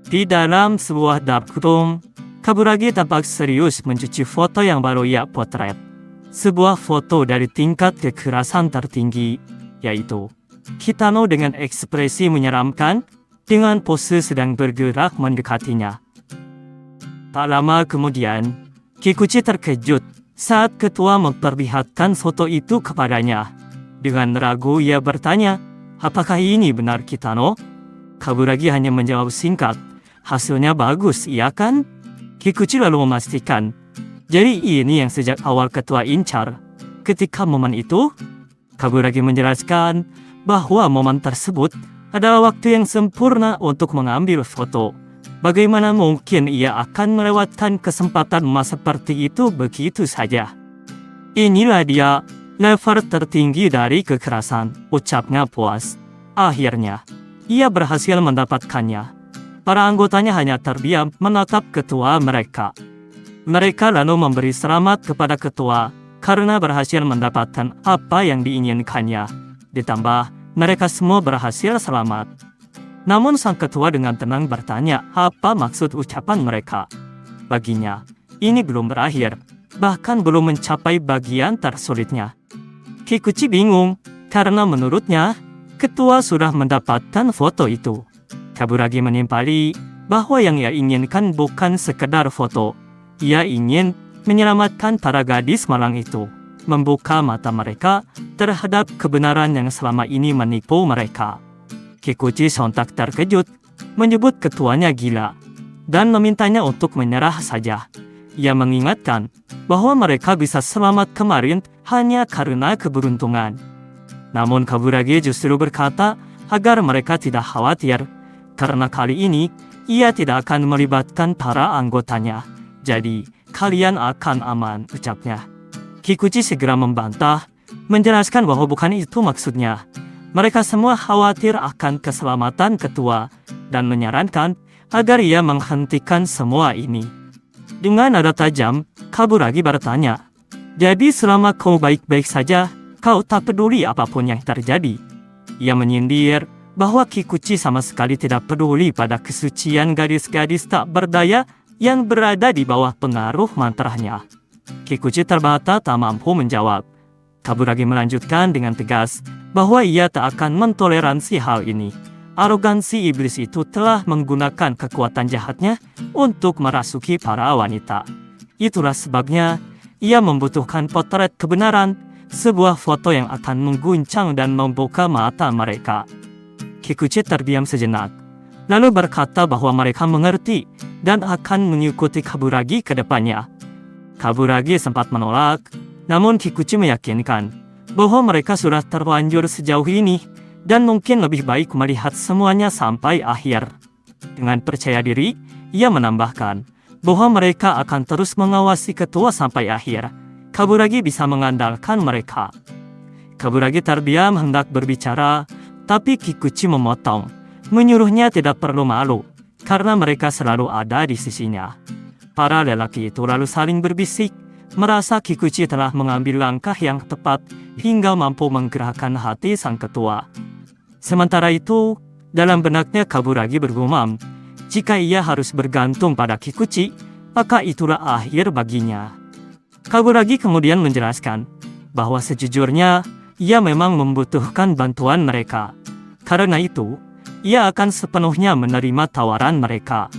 Di dalam sebuah darkroom, Kaburagi tampak serius mencuci foto yang baru ia potret. Sebuah foto dari tingkat kekerasan tertinggi, yaitu Kitano dengan ekspresi menyeramkan, dengan pose sedang bergerak mendekatinya. Tak lama kemudian, Kikuchi terkejut saat ketua memperlihatkan foto itu kepadanya. Dengan ragu ia bertanya, apakah ini benar Kitano? Kaburagi hanya menjawab singkat, hasilnya bagus, iya kan? Kikuchi lalu memastikan, jadi ini yang sejak awal ketua incar. Ketika momen itu, Kaburagi menjelaskan bahwa momen tersebut adalah waktu yang sempurna untuk mengambil foto. Bagaimana mungkin ia akan melewatkan kesempatan emas seperti itu begitu saja? Inilah dia, level tertinggi dari kekerasan, ucapnya puas. Akhirnya, ia berhasil mendapatkannya. Para anggotanya hanya terdiam menatap ketua mereka. Mereka lalu memberi selamat kepada ketua karena berhasil mendapatkan apa yang diinginkannya. Ditambah, mereka semua berhasil selamat. Namun sang ketua dengan tenang bertanya apa maksud ucapan mereka. Baginya, ini belum berakhir, bahkan belum mencapai bagian tersulitnya. Kikuchi bingung, karena menurutnya, ketua sudah mendapatkan foto itu. Kaburagi menimpali bahwa yang ia inginkan bukan sekedar foto. Ia ingin menyelamatkan para gadis malang itu, membuka mata mereka terhadap kebenaran yang selama ini menipu mereka. Kikuchi sontak terkejut, menyebut ketuanya gila, dan memintanya untuk menyerah saja. Ia mengingatkan bahwa mereka bisa selamat kemarin hanya karena keberuntungan. Namun Kaburagi justru berkata agar mereka tidak khawatir, karena kali ini ia tidak akan melibatkan para anggotanya. Jadi, kalian akan aman, ucapnya. Kikuchi segera membantah, menjelaskan bahwa bukan itu maksudnya. Mereka semua khawatir akan keselamatan ketua, dan menyarankan agar ia menghentikan semua ini. Dengan nada tajam, Kaburagi bertanya, jadi selama kau baik-baik saja, kau tak peduli apapun yang terjadi? Ia menyindir bahwa Kikuchi sama sekali tidak peduli pada kesucian gadis-gadis tak berdaya yang berada di bawah pengaruh mantranya. Kikuchi terbata tak mampu menjawab. Kaburagi melanjutkan dengan tegas bahwa ia tak akan mentoleransi hal ini. Arogansi iblis itu telah menggunakan kekuatan jahatnya untuk merasuki para wanita. Itulah sebabnya ia membutuhkan potret kebenaran, sebuah foto yang akan mengguncang dan membuka mata mereka. Kikuchi terdiam sejenak, lalu berkata bahwa mereka mengerti dan akan mengikuti Kaburagi ke depannya. Kaburagi sempat menolak, namun Kikuchi meyakinkan bahwa mereka sudah terlanjur sejauh ini dan mungkin lebih baik melihat semuanya sampai akhir. Dengan percaya diri, ia menambahkan bahwa mereka akan terus mengawasi ketua sampai akhir. Kaburagi bisa mengandalkan mereka. Kaburagi terdiam hendak berbicara, tapi Kikuchi memotong, menyuruhnya tidak perlu malu, karena mereka selalu ada di sisinya. Para lelaki itu lalu saling berbisik, merasa Kikuchi telah mengambil langkah yang tepat hingga mampu menggerakkan hati sang ketua. Sementara itu, dalam benaknya Kaburagi bergumam, jika ia harus bergantung pada Kikuchi, maka itulah akhir baginya. Kaburagi kemudian menjelaskan bahwa sejujurnya ia memang membutuhkan bantuan mereka. Karena itu, ia akan sepenuhnya menerima tawaran mereka.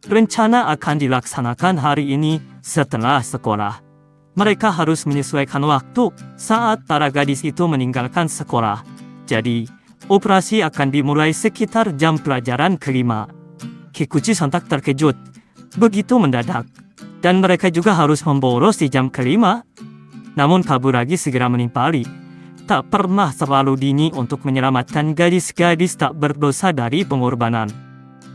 Rencana akan dilaksanakan hari ini setelah sekolah. Mereka harus menyesuaikan waktu saat para gadis itu meninggalkan sekolah. Jadi, operasi akan dimulai sekitar jam pelajaran kelima. Kikuchi sontak terkejut. Begitu mendadak. Dan mereka juga harus membolos di jam kelima. Namun Kaburagi segera menimpali. Tak pernah terlalu dini untuk menyelamatkan gadis-gadis tak berdosa dari pengorbanan.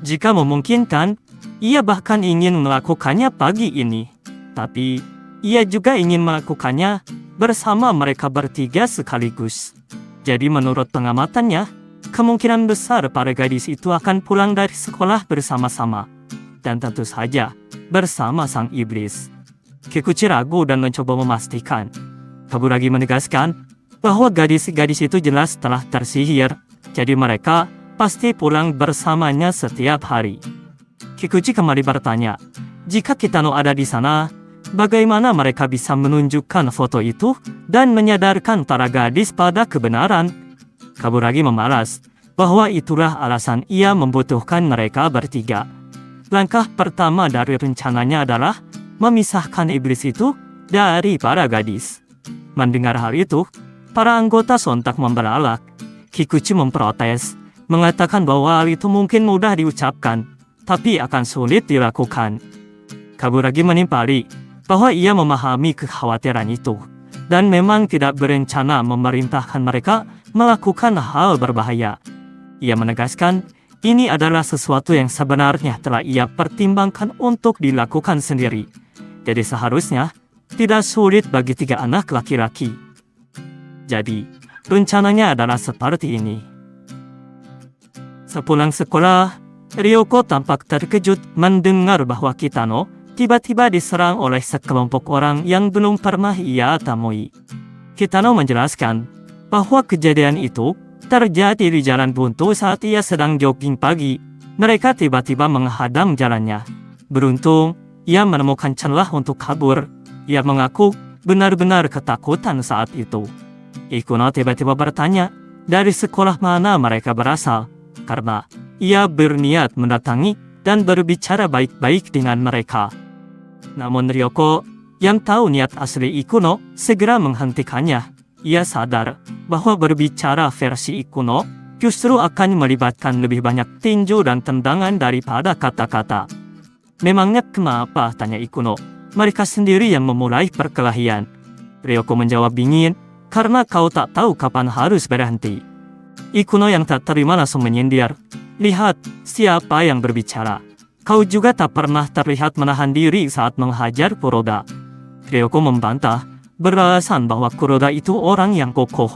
Jika memungkinkan, ia bahkan ingin melakukannya pagi ini. Tapi, ia juga ingin melakukannya bersama mereka bertiga sekaligus. Jadi menurut pengamatannya, kemungkinan besar para gadis itu akan pulang dari sekolah bersama-sama. Dan tentu saja, bersama sang iblis. Kikuchi ragu dan mencoba memastikan. Kaburagi menegaskan bahwa gadis-gadis itu jelas telah tersihir, jadi mereka pasti pulang bersamanya setiap hari. Kikuchi kembali bertanya, jika Kitano ada di sana, bagaimana mereka bisa menunjukkan foto itu dan menyadarkan para gadis pada kebenaran? Kaburagi memalas bahwa itulah alasan ia membutuhkan mereka bertiga. Langkah pertama dari rencananya adalah memisahkan iblis itu dari para gadis. Mendengar hal itu, para anggota sontak membelalak. Kikuchi memprotes, mengatakan bahwa hal itu mungkin mudah diucapkan, tapi akan sulit dilakukan. Kaburagi menimpali bahwa ia memahami kekhawatiran itu, dan memang tidak berencana memerintahkan mereka melakukan hal berbahaya. Ia menegaskan, ini adalah sesuatu yang sebenarnya telah ia pertimbangkan untuk dilakukan sendiri. Jadi seharusnya tidak sulit bagi 3 anak laki-laki. Jadi, rencananya adalah seperti ini. Sepulang sekolah, Ryoko tampak terkejut mendengar bahwa Kitano tiba-tiba diserang oleh sekelompok orang yang belum pernah ia temui. Kitano menjelaskan bahwa kejadian itu terjadi di jalan buntu saat ia sedang jogging pagi. Mereka tiba-tiba menghadang jalannya. Beruntung, ia menemukan celah untuk kabur. Ia mengaku benar-benar ketakutan saat itu. Ikuno tiba-tiba bertanya dari sekolah mana mereka berasal, karena ia berniat mendatangi dan berbicara baik-baik dengan mereka. Namun Ryoko, yang tahu niat asli Ikuno, segera menghentikannya. Ia sadar bahwa berbicara versi Ikuno justru akan melibatkan lebih banyak tinju dan tendangan daripada kata-kata. Memangnya kenapa? Tanya Ikuno. Mereka sendiri yang memulai perkelahian. Ryoko menjawab dingin, karena kau tak tahu kapan harus berhenti. Ikuno yang tak terima langsung menyindir. Lihat, siapa yang berbicara. Kau juga tak pernah terlihat menahan diri saat menghajar Kuroda. Ryoko membantah, beralasan bahwa Kuroda itu orang yang kokoh.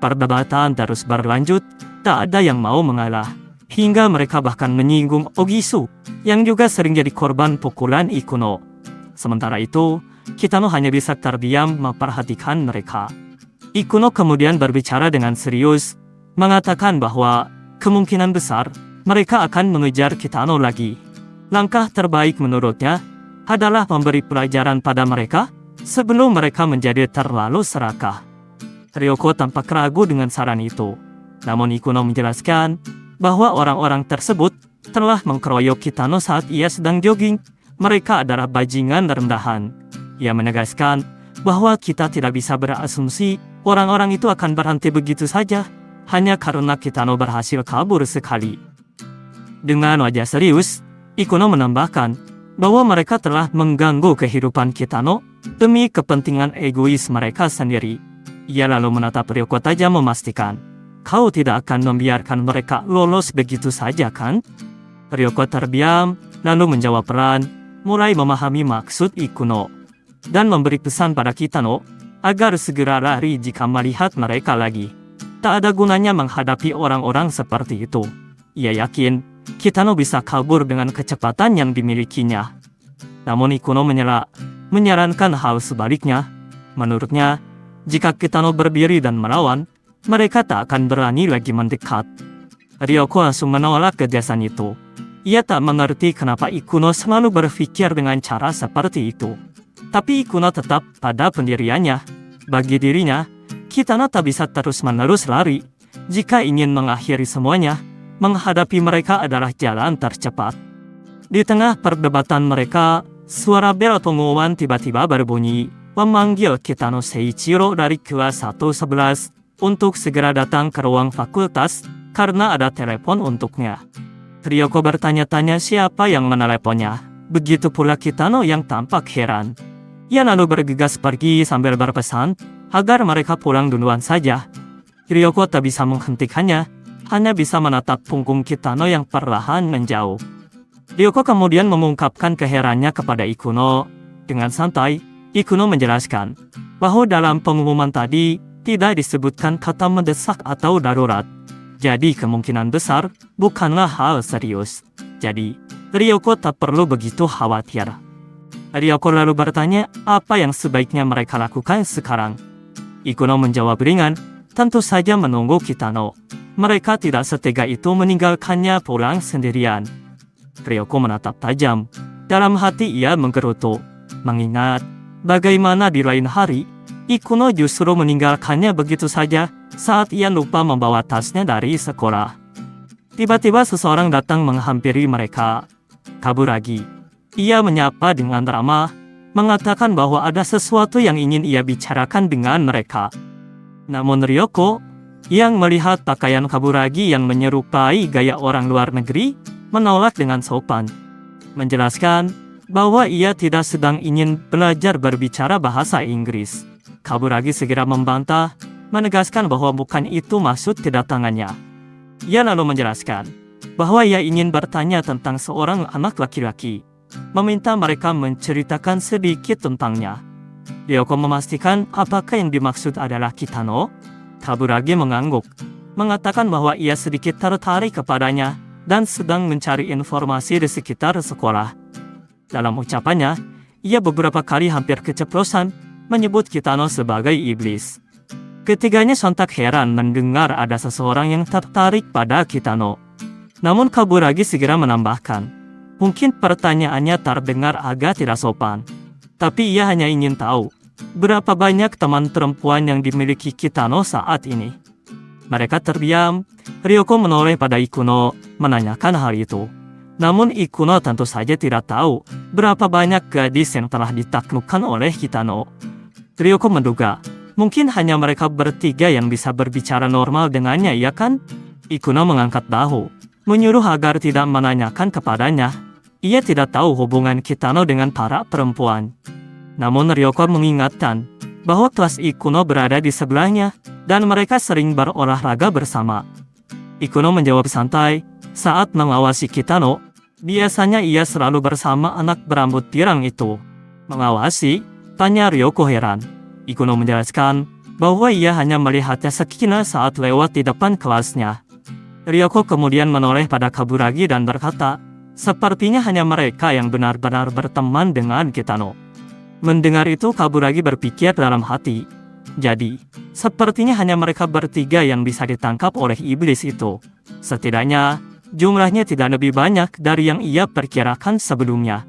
Perdebatan terus berlanjut, tak ada yang mau mengalah. Hingga mereka bahkan menyinggung Ogisu, yang juga sering jadi korban pukulan Ikuno. Sementara itu, Kitano hanya bisa terdiam memperhatikan mereka. Ikuno kemudian berbicara dengan serius, mengatakan bahwa kemungkinan besar mereka akan mengejar Kitano lagi. Langkah terbaik menurutnya adalah memberi pelajaran pada mereka sebelum mereka menjadi terlalu serakah. Ryoko tampak ragu dengan saran itu. Namun Ikuno menjelaskan bahwa orang-orang tersebut telah mengkeroyok Kitano saat ia sedang jogging. Mereka adalah bajingan rendahan. Ia menegaskan bahwa kita tidak bisa berasumsi orang-orang itu akan berhenti begitu saja hanya karena Kitano berhasil kabur sekali. Dengan wajah serius, Ikuno menambahkan bahwa mereka telah mengganggu kehidupan Kitano demi kepentingan egois mereka sendiri. Ia lalu menatap Ryoko tajam memastikan, kau tidak akan membiarkan mereka lolos begitu saja kan? Ryoko terdiam, lalu menjawab pelan, mulai memahami maksud Ikuno, dan memberi pesan pada Kitano agar segera lari jika melihat mereka lagi. Tak ada gunanya menghadapi orang-orang seperti itu. Ia yakin Kitano bisa kabur dengan kecepatan yang dimilikinya. Namun Ikuno menyarankan hal sebaliknya. Menurutnya, jika Kitano berdiri dan melawan, mereka tak akan berani lagi mendekat. Ryoko langsung menolak gagasan itu. Ia tak mengerti kenapa Ikuno selalu berpikir dengan cara seperti itu. Tapi Ikuno tetap pada pendiriannya. Bagi dirinya, Kitano tak bisa terus-menerus lari. Jika ingin mengakhiri semuanya, menghadapi mereka adalah jalan tercepat. Di tengah perdebatan mereka, suara bel pengumuman tiba-tiba berbunyi, memanggil Kitano Seiichiro dari kelas 111 untuk segera datang ke ruang fakultas karena ada telepon untuknya. Ryoko bertanya-tanya siapa yang meneleponnya. Begitu pula Kitano yang tampak heran. Ia lalu bergegas pergi sambil berpesan agar mereka pulang duluan saja. Ryoko tak bisa menghentikannya, hanya bisa menatap punggung Kitano yang perlahan menjauh. Ryoko kemudian mengungkapkan keheranannya kepada Ikuno. Dengan santai, Ikuno menjelaskan bahwa dalam pengumuman tadi tidak disebutkan kata mendesak atau darurat. Jadi kemungkinan besar bukanlah hal serius. Jadi, Ryoko tak perlu begitu khawatir. Ryoko lalu bertanya apa yang sebaiknya mereka lakukan sekarang. Ikuno menjawab ringan, tentu saja menunggu Kitano. Mereka tidak setega itu meninggalkannya pulang sendirian. Ryoko menatap tajam. Dalam hati ia menggerutu, mengingat bagaimana di lain hari, Ikuno justru meninggalkannya begitu saja saat ia lupa membawa tasnya dari sekolah. Tiba-tiba seseorang datang menghampiri mereka. Kaburagi. Ia menyapa dengan ramah, mengatakan bahwa ada sesuatu yang ingin ia bicarakan dengan mereka. Namun Ryoko, yang melihat pakaian Kaburagi yang menyerupai gaya orang luar negeri, menolak dengan sopan. Menjelaskan bahwa ia tidak sedang ingin belajar berbicara bahasa Inggris. Kaburagi segera membantah, menegaskan bahwa bukan itu maksud kedatangannya. Ia lalu menjelaskan bahwa ia ingin bertanya tentang seorang anak laki-laki, meminta mereka menceritakan sedikit tentangnya. Ryoko memastikan apakah yang dimaksud adalah Kitano. Kaburagi mengangguk, mengatakan bahwa ia sedikit tertarik kepadanya dan sedang mencari informasi di sekitar sekolah. Dalam ucapannya, ia beberapa kali hampir keceplosan menyebut Kitano sebagai iblis. Ketiganya sontak heran mendengar ada seseorang yang tertarik pada Kitano. Namun Kaburagi segera menambahkan, mungkin pertanyaannya terdengar agak tidak sopan, tapi ia hanya ingin tahu berapa banyak teman perempuan yang dimiliki Kitano saat ini. Mereka terdiam. Ryoko menoleh pada Ikuno, menanyakan hal itu. Namun Ikuno tentu saja tidak tahu berapa banyak gadis yang telah ditaklukkan oleh Kitano. Ryoko menduga, mungkin hanya mereka bertiga yang bisa berbicara normal dengannya, iya kan? Ikuno mengangkat bahu, menyuruh agar tidak menanyakan kepadanya. Ia tidak tahu hubungan Kitano dengan para perempuan. Namun Ryoko mengingatkan bahwa kelas Ikuno berada di sebelahnya dan mereka sering berolahraga bersama. Ikuno menjawab santai saat mengawasi Kitano. Biasanya ia selalu bersama anak berambut pirang itu. Mengawasi? Tanya Ryoko heran. Ikuno menjelaskan bahwa ia hanya melihatnya sekilas saat lewat di depan kelasnya. Ryoko kemudian menoleh pada Kaburagi dan berkata, sepertinya hanya mereka yang benar-benar berteman dengan Kitano. Mendengar itu Kaburagi berpikir dalam hati, jadi sepertinya hanya mereka bertiga yang bisa ditangkap oleh iblis itu. Setidaknya jumlahnya tidak lebih banyak dari yang ia perkirakan sebelumnya.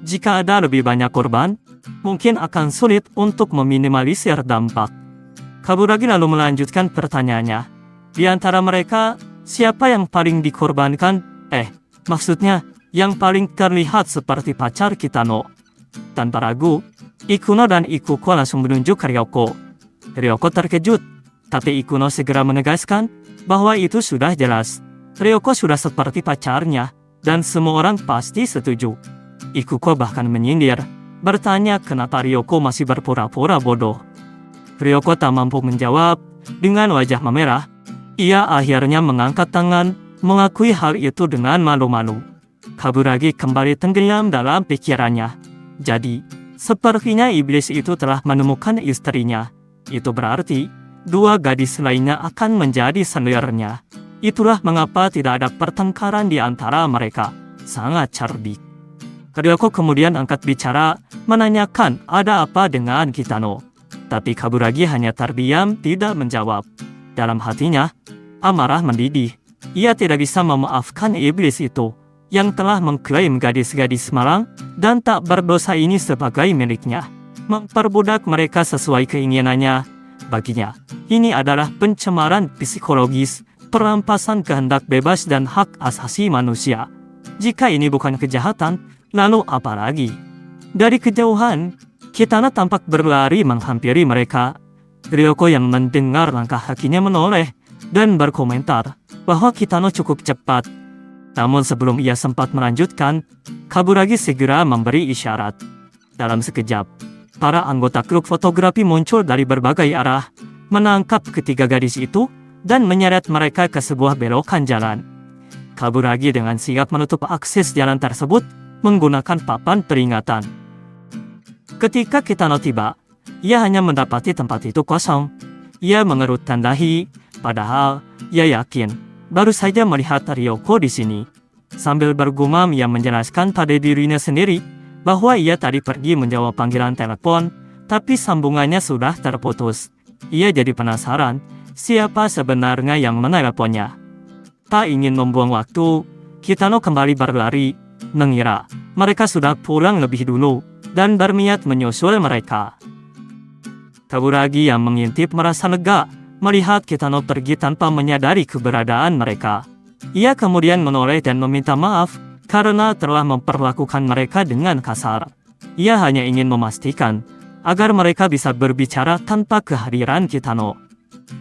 Jika ada lebih banyak korban, mungkin akan sulit untuk meminimalisir dampak. Kaburagi lalu melanjutkan pertanyaannya. Di antara mereka, siapa yang paling dikorbankan? Maksudnya, yang paling terlihat seperti pacar Kitano. Tanpa ragu, Ikuno dan Ikuko langsung menunjuk ke Ryoko. Ryoko terkejut, tapi Ikuno segera menegaskan bahwa itu sudah jelas. Ryoko sudah seperti pacarnya, dan semua orang pasti setuju. Ikuko bahkan menyindir, bertanya kenapa Ryoko masih berpura-pura bodoh. Ryoko tak mampu menjawab. Dengan wajah memerah, ia akhirnya mengangkat tangan, mengakui hal itu dengan malu-malu. Kaburagi kembali tenggelam dalam pikirannya. Jadi, sepertinya iblis itu telah menemukan istrinya. Itu berarti, dua gadis lainnya akan menjadi seniornya. Itulah mengapa tidak ada pertengkaran di antara mereka. Sangat cerdik. Ryoko kemudian angkat bicara, menanyakan ada apa dengan Kitano. Tapi Kaburagi hanya terdiam, tidak menjawab. Dalam hatinya, amarah mendidih. Ia tidak bisa memaafkan iblis itu, yang telah mengklaim gadis-gadis malang dan tak berdosa ini sebagai miliknya. Memperbudak mereka sesuai keinginannya. Baginya, ini adalah pencemaran psikologis, perampasan kehendak bebas dan hak asasi manusia. Jika ini bukan kejahatan, lalu apa lagi? Dari kejauhan, Kitano tampak berlari menghampiri mereka. Ryoko yang mendengar langkah kakinya menoleh dan berkomentar bahwa Kitano cukup cepat. Namun sebelum ia sempat melanjutkan, Kaburagi segera memberi isyarat. Dalam sekejap, para anggota klub fotografi muncul dari berbagai arah, menangkap ketiga gadis itu dan menyeret mereka ke sebuah belokan jalan. Kaburagi dengan sigap menutup akses jalan tersebut menggunakan papan peringatan. Ketika Kitano tiba, ia hanya mendapati tempat itu kosong. Ia mengerutkan dahi, padahal ia yakin baru saja melihat Ryoko di sini. Sambil bergumam ia menjelaskan pada dirinya sendiri bahwa ia tadi pergi menjawab panggilan telepon, tapi sambungannya sudah terputus. Ia jadi penasaran, siapa sebenarnya yang meneleponnya. Tak ingin membuang waktu, Kitano kembali berlari, mengira mereka sudah pulang lebih dulu dan berniat menyusul mereka. Kaburagi yang mengintip merasa lega melihat Kitano pergi tanpa menyadari keberadaan mereka. Ia kemudian menoleh dan meminta maaf karena telah memperlakukan mereka dengan kasar. Ia hanya ingin memastikan agar mereka bisa berbicara tanpa kehadiran Kitano.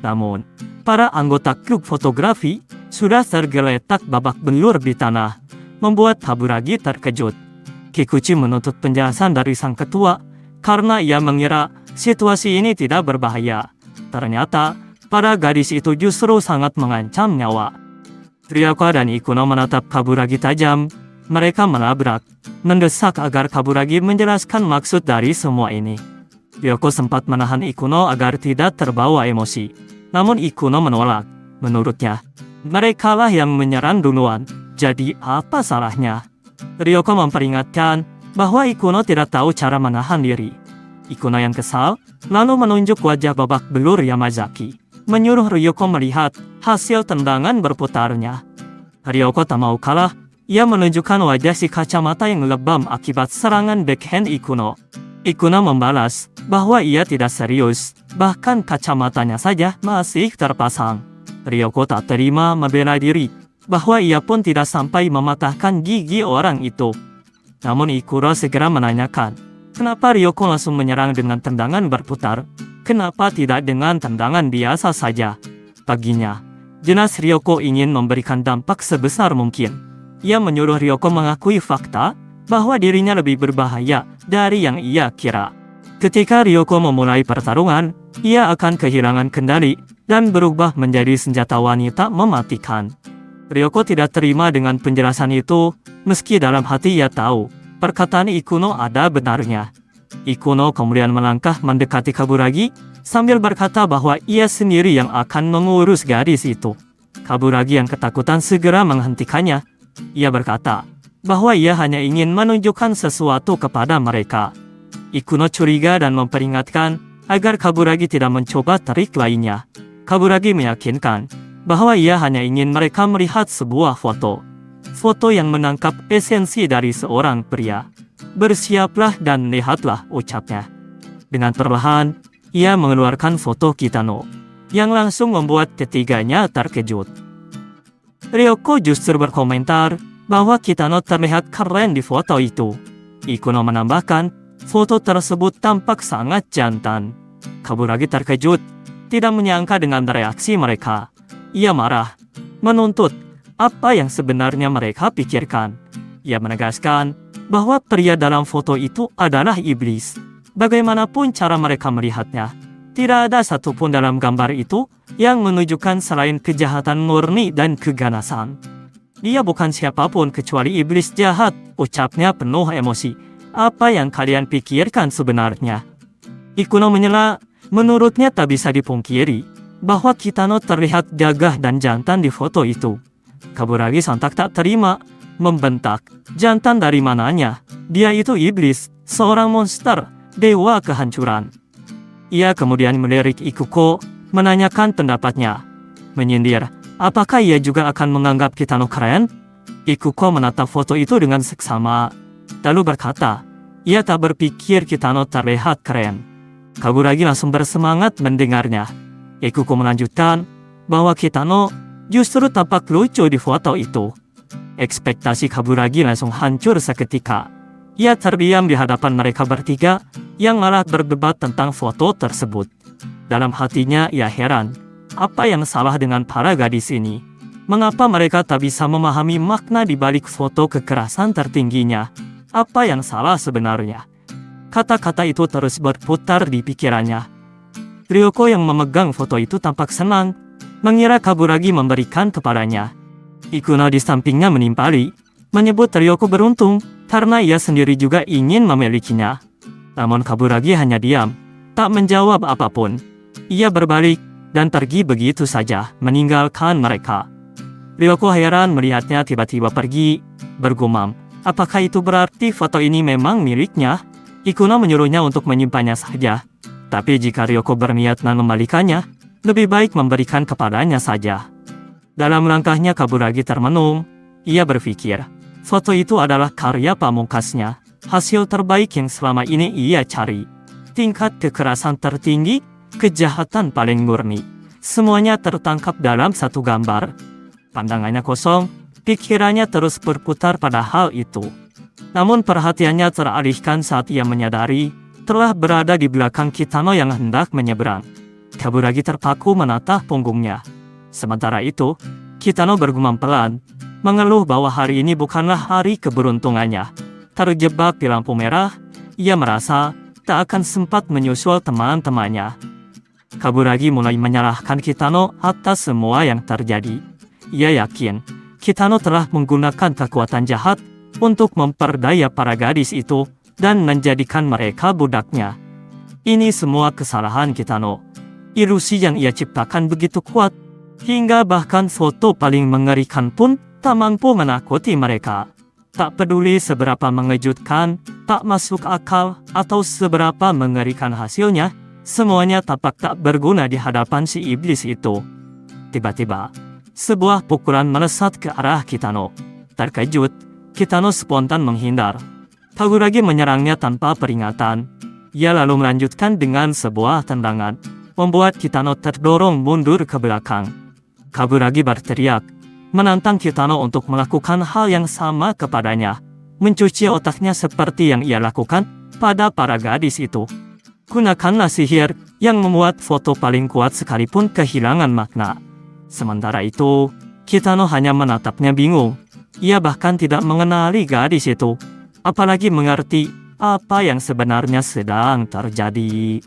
Namun, para anggota klub fotografi sudah tergeletak babak belur di tanah, membuat Kaburagi terkejut. Kikuchi menuntut penjelasan dari sang ketua karena ia mengira situasi ini tidak berbahaya. Ternyata, para gadis itu justru sangat mengancam nyawa. Ryoko dan Ikuno menatap Kaburagi tajam. Mereka menabrak, mendesak agar Kaburagi menjelaskan maksud dari semua ini. Ryoko sempat menahan Ikuno agar tidak terbawa emosi. Namun Ikuno menolak. Menurutnya, mereka lah yang menyerang duluan. Jadi apa salahnya? Ryoko memperingatkan bahwa Ikuno tidak tahu cara menahan diri. Ikuno yang kesal, lalu menunjuk wajah babak belur Yamazaki, menyuruh Ryoko melihat hasil tendangan berputarnya. Ryoko tak mau kalah. Ia menunjukkan wajah si kacamata yang lebam akibat serangan backhand Ikuno. Ikuno membalas bahwa ia tidak serius, bahkan kacamatanya saja masih terpasang. Ryoko tak terima membela diri, bahwa ia pun tidak sampai mematahkan gigi orang itu. Namun Ikuro segera menanyakan, kenapa Ryoko langsung menyerang dengan tendangan berputar? Kenapa tidak dengan tendangan biasa saja? Baginya, jelas Ryoko ingin memberikan dampak sebesar mungkin. Ia menyuruh Ryoko mengakui fakta bahwa dirinya lebih berbahaya dari yang ia kira. Ketika Ryoko memulai pertarungan, ia akan kehilangan kendali dan berubah menjadi senjata wanita mematikan. Ryoko tidak terima dengan penjelasan itu, meski dalam hati ia tahu perkataan Ikuno ada benarnya. Ikuno kemudian melangkah mendekati Kaburagi sambil berkata bahwa ia sendiri yang akan mengurus gadis itu. Kaburagi yang ketakutan segera menghentikannya. Ia berkata bahwa ia hanya ingin menunjukkan sesuatu kepada mereka. Ikuno curiga dan memperingatkan agar Kaburagi tidak mencoba trik lainnya. Kaburagi meyakinkan bahwa ia hanya ingin mereka melihat sebuah foto. Foto yang menangkap esensi dari seorang pria. Bersiaplah dan lihatlah, ucapnya. Dengan perlahan, ia mengeluarkan foto Kitano, yang langsung membuat ketiganya terkejut. Ryoko justru berkomentar bahwa Kitano terlihat keren di foto itu. Ikuno menambahkan, foto tersebut tampak sangat jantan. Kaburagi terkejut, tidak menyangka dengan reaksi mereka. Ia marah, menuntut apa yang sebenarnya mereka pikirkan. Ia menegaskan bahwa pria dalam foto itu adalah iblis. Bagaimanapun cara mereka melihatnya, tidak ada satupun dalam gambar itu yang menunjukkan selain kejahatan murni dan keganasan. Dia bukan siapapun kecuali iblis jahat, ucapnya penuh emosi. Apa yang kalian pikirkan sebenarnya? Ikuno menyela, menurutnya tak bisa dipungkiri bahwa Kitano terlihat gagah dan jantan di foto itu. Kaburagi sontak tak terima, membentak, jantan dari mananya? Dia itu iblis, seorang monster, dewa kehancuran. Ia kemudian melirik Ikuko, menanyakan pendapatnya. Menyindir, apakah ia juga akan menganggap Kitano keren? Ikuko menatap foto itu dengan seksama, lalu berkata, ia tak berpikir Kitano terlihat keren. Kaburagi langsung bersemangat mendengarnya. Ikuko melanjutkan bahwa Kitano justru tampak lucu di foto itu. Ekspektasi Kaburagi langsung hancur seketika. Ia terdiam di hadapan mereka bertiga yang malah berdebat tentang foto tersebut. Dalam hatinya ia heran, apa yang salah dengan para gadis ini? Mengapa mereka tak bisa memahami makna di balik foto kekerasan tertingginya? Apa yang salah sebenarnya? Kata-kata itu terus berputar di pikirannya. Ryoko yang memegang foto itu tampak senang, mengira Kaburagi memberikan kepadanya. Ikuno di sampingnya menimpali, menyebut Ryoko beruntung karena ia sendiri juga ingin memilikinya. Namun Kaburagi hanya diam, tak menjawab apapun. Ia berbalik dan pergi begitu saja, meninggalkan mereka. Ryoko heran melihatnya tiba-tiba pergi, bergumam, apakah itu berarti foto ini memang miliknya? Ikuno menyuruhnya untuk menyimpannya saja. Tapi jika Ryoko berniat mengembalikannya, lebih baik memberikan kepadanya saja. Dalam langkahnya Kaburagi termenung. Ia berpikir, Foto itu adalah karya pamungkasnya, hasil terbaik yang selama ini ia cari. Tingkat kekerasan tertinggi, kejahatan paling murni, semuanya tertangkap dalam satu gambar. Pandangannya kosong, pikirannya terus berputar pada hal itu. Namun perhatiannya teralihkan saat ia menyadari telah berada di belakang Kitano yang hendak menyeberang. Kaburagi terpaku menatah punggungnya. Sementara itu, Kitano bergumam pelan, mengeluh bahwa hari ini bukanlah hari keberuntungannya. Terjebak di lampu merah, ia merasa tak akan sempat menyusul teman-temannya. Kaburagi mulai menyalahkan Kitano atas semua yang terjadi. Ia yakin Kitano telah menggunakan kekuatan jahat untuk memperdaya para gadis itu dan menjadikan mereka budaknya. Ini semua kesalahan Kitano. Ilusi yang ia ciptakan begitu kuat, hingga bahkan foto paling mengerikan pun tak mampu menakuti mereka. Tak peduli seberapa mengejutkan, tak masuk akal, atau seberapa mengerikan hasilnya, semuanya tampak tak berguna di hadapan si iblis itu. Tiba-tiba, sebuah pukulan melesat ke arah Kitano. Terkejut, Kitano spontan menghindar. Kaburagi menyerangnya tanpa peringatan. Ia lalu melanjutkan dengan sebuah tendangan, membuat Kitano terdorong mundur ke belakang. Kaburagi berteriak, menantang Kitano untuk melakukan hal yang sama kepadanya, mencuci otaknya seperti yang ia lakukan pada para gadis itu. Gunakanlah sihir yang membuat foto paling kuat sekalipun kehilangan makna. Sementara itu, Kitano hanya menatapnya bingung. Ia bahkan tidak mengenali gadis itu, apalagi mengerti apa yang sebenarnya sedang terjadi.